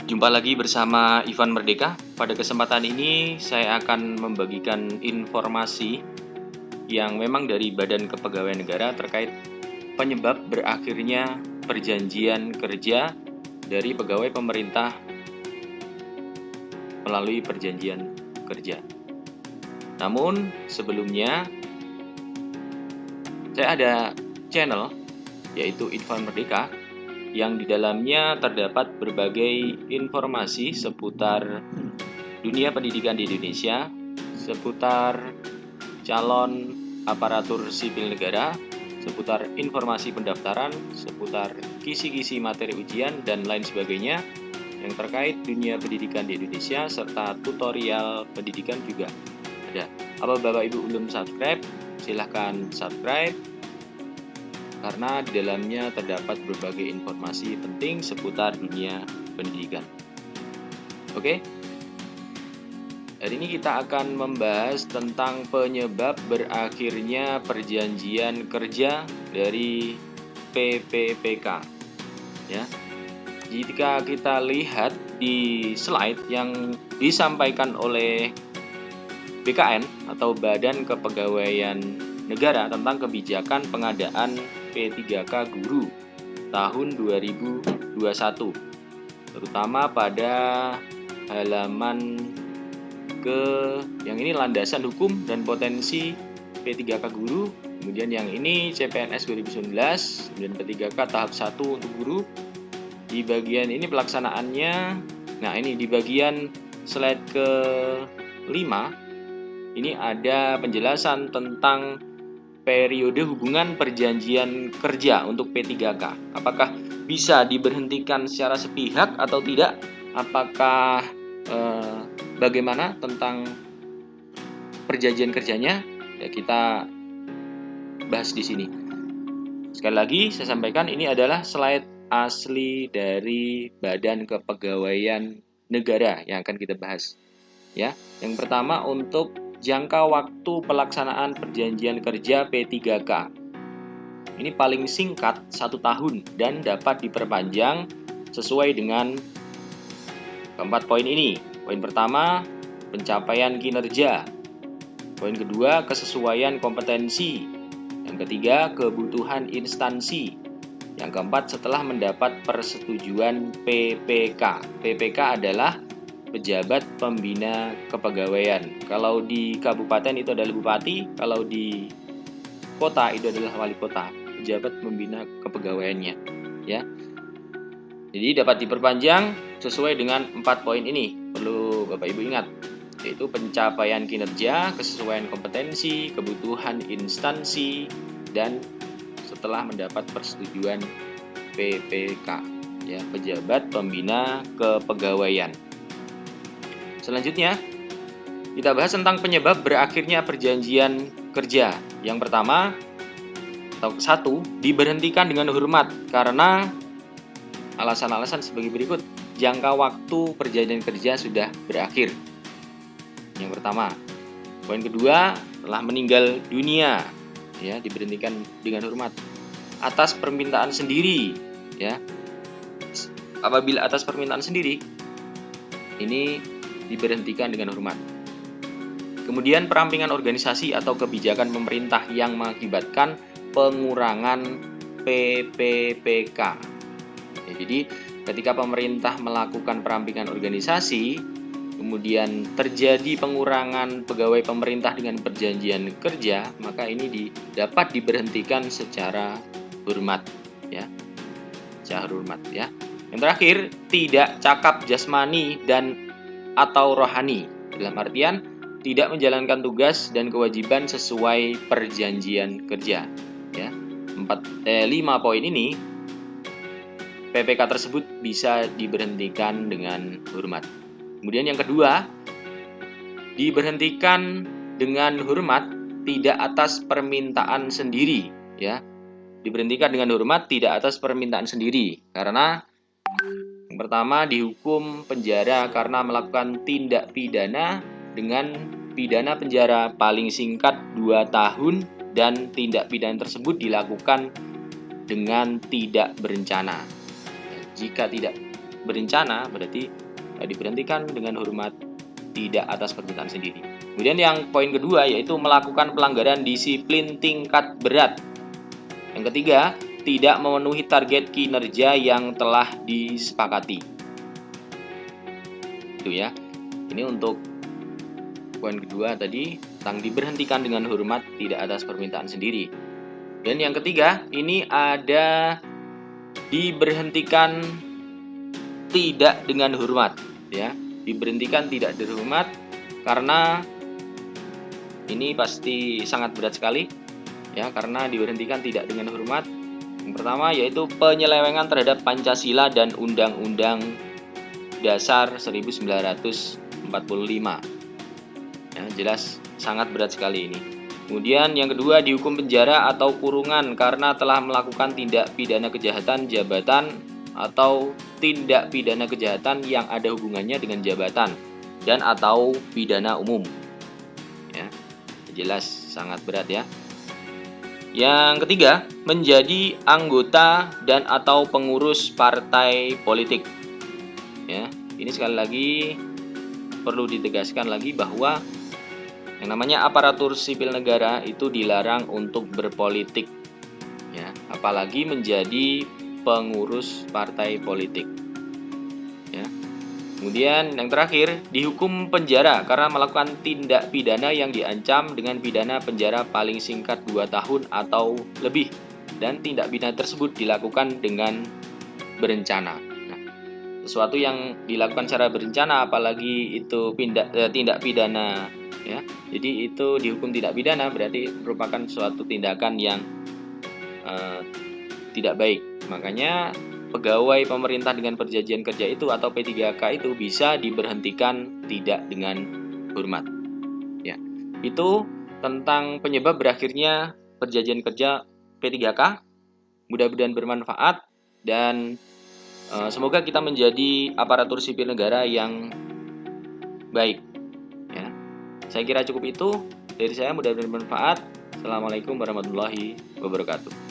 Jumpa lagi bersama Ivan Merdeka. Pada kesempatan ini saya akan membagikan informasi yang memang dari Badan Kepegawaian Negara terkait penyebab berakhirnya perjanjian kerja dari pegawai pemerintah melalui perjanjian kerja. Namun sebelumnya saya ada channel yaitu Ivan Merdeka yang di dalamnya terdapat berbagai informasi seputar dunia pendidikan di Indonesia, seputar calon aparatur sipil negara, seputar informasi pendaftaran, seputar kisi-kisi materi ujian, dan lain sebagainya yang terkait dunia pendidikan di Indonesia, serta tutorial pendidikan juga ada. Apa Bapak Ibu belum subscribe? Silahkan subscribe, karena di dalamnya terdapat berbagai informasi penting seputar dunia pendidikan. Oke, hari ini kita akan membahas tentang penyebab berakhirnya perjanjian kerja dari PPPK. Ya, jika kita lihat di slide yang disampaikan oleh BKN atau Badan Kepegawaian Negara tentang kebijakan pengadaan P3K guru tahun 2021, terutama pada halaman yang ini landasan hukum dan potensi P3K guru, kemudian yang ini CPNS 2019, kemudian P3K tahap 1 untuk guru. Di bagian ini pelaksanaannya, nah ini di bagian slide ke-5 ini ada penjelasan tentang periode hubungan perjanjian kerja untuk P3K. Apakah bisa diberhentikan secara sepihak atau tidak? Apakah bagaimana tentang perjanjian kerjanya? Ya, kita bahas di sini. Sekali lagi saya sampaikan, ini adalah slide asli dari Badan Kepegawaian Negara yang akan kita bahas. Ya, yang pertama untuk jangka waktu pelaksanaan perjanjian kerja P3K. Ini paling singkat 1 tahun dan dapat diperpanjang sesuai dengan keempat poin ini. Poin pertama, pencapaian kinerja. Poin kedua, kesesuaian kompetensi. Yang ketiga, kebutuhan instansi. Yang keempat, setelah mendapat persetujuan PPK. PPK adalah pejabat pembina kepegawaian. Kalau di kabupaten itu adalah bupati, kalau di kota itu adalah wali kota, pejabat pembina kepegawaiannya, ya. Jadi dapat diperpanjang sesuai dengan 4 poin ini. Perlu Bapak Ibu ingat, yaitu pencapaian kinerja, kesesuaian kompetensi, kebutuhan instansi, dan setelah mendapat persetujuan PPK, ya, pejabat pembina kepegawaian. Selanjutnya, kita bahas tentang penyebab berakhirnya perjanjian kerja. Yang pertama, atau 1, diberhentikan dengan hormat karena alasan-alasan sebagai berikut. Jangka waktu perjanjian kerja sudah berakhir. Yang pertama. Poin kedua, telah meninggal dunia, ya, diberhentikan dengan hormat. Atas permintaan sendiri, ya. Apabila atas permintaan sendiri, ini diberhentikan dengan hormat. Kemudian perampingan organisasi atau kebijakan pemerintah yang mengakibatkan pengurangan PPPK. Ya, jadi ketika pemerintah melakukan perampingan organisasi, kemudian terjadi pengurangan pegawai pemerintah dengan perjanjian kerja, maka ini dapat diberhentikan secara hormat, ya. Secara hormat, ya. Yang terakhir, tidak cakap jasmani dan atau rohani, dalam artian tidak menjalankan tugas dan kewajiban sesuai perjanjian kerja, ya. 5 poin ini PPK tersebut bisa diberhentikan dengan hormat. Kemudian yang kedua, diberhentikan dengan hormat tidak atas permintaan sendiri, ya. Diberhentikan dengan hormat tidak atas permintaan sendiri, karena yang pertama, dihukum penjara karena melakukan tindak pidana dengan pidana penjara paling singkat 2 tahun dan tindak pidana tersebut dilakukan dengan tidak berencana. Jika tidak berencana, berarti diberhentikan dengan hormat tidak atas permintaan sendiri. Kemudian yang poin kedua yaitu melakukan pelanggaran disiplin tingkat berat. Yang ketiga, tidak memenuhi target kinerja yang telah disepakati. Itu ya. Ini untuk poin kedua tadi tentang diberhentikan dengan hormat tidak atas permintaan sendiri. Dan yang ketiga, ini ada diberhentikan tidak dengan hormat, ya. Diberhentikan tidak dihormat karena ini pasti sangat berat sekali, ya, karena diberhentikan tidak dengan hormat. Yang pertama yaitu penyelewengan terhadap Pancasila dan Undang-Undang Dasar 1945. Ya, jelas sangat berat sekali ini. Kemudian yang kedua dihukum penjara atau kurungan karena telah melakukan tindak pidana kejahatan jabatan atau tindak pidana kejahatan yang ada hubungannya dengan jabatan dan atau pidana umum. Ya, jelas sangat berat ya. Yang ketiga, menjadi anggota dan atau pengurus partai politik. Ya, ini sekali lagi perlu ditegaskan lagi bahwa yang namanya aparatur sipil negara itu dilarang untuk berpolitik, ya, apalagi menjadi pengurus partai politik. Ya. Kemudian yang terakhir, dihukum penjara karena melakukan tindak pidana yang diancam dengan pidana penjara paling singkat 2 tahun atau lebih, dan tindak pidana tersebut dilakukan dengan berencana. Nah, sesuatu yang dilakukan secara berencana, apalagi itu tindak pidana, ya, jadi itu dihukum tidak pidana, berarti merupakan suatu tindakan yang tidak baik. Makanya pegawai pemerintah dengan perjanjian kerja itu atau P3K itu bisa diberhentikan tidak dengan hormat. Ya, itu tentang penyebab berakhirnya perjanjian kerja P3K. Mudah-mudahan bermanfaat dan semoga kita menjadi aparatur sipil negara yang baik. Ya, saya kira cukup itu dari saya. Mudah-mudahan bermanfaat. Assalamualaikum warahmatullahi wabarakatuh.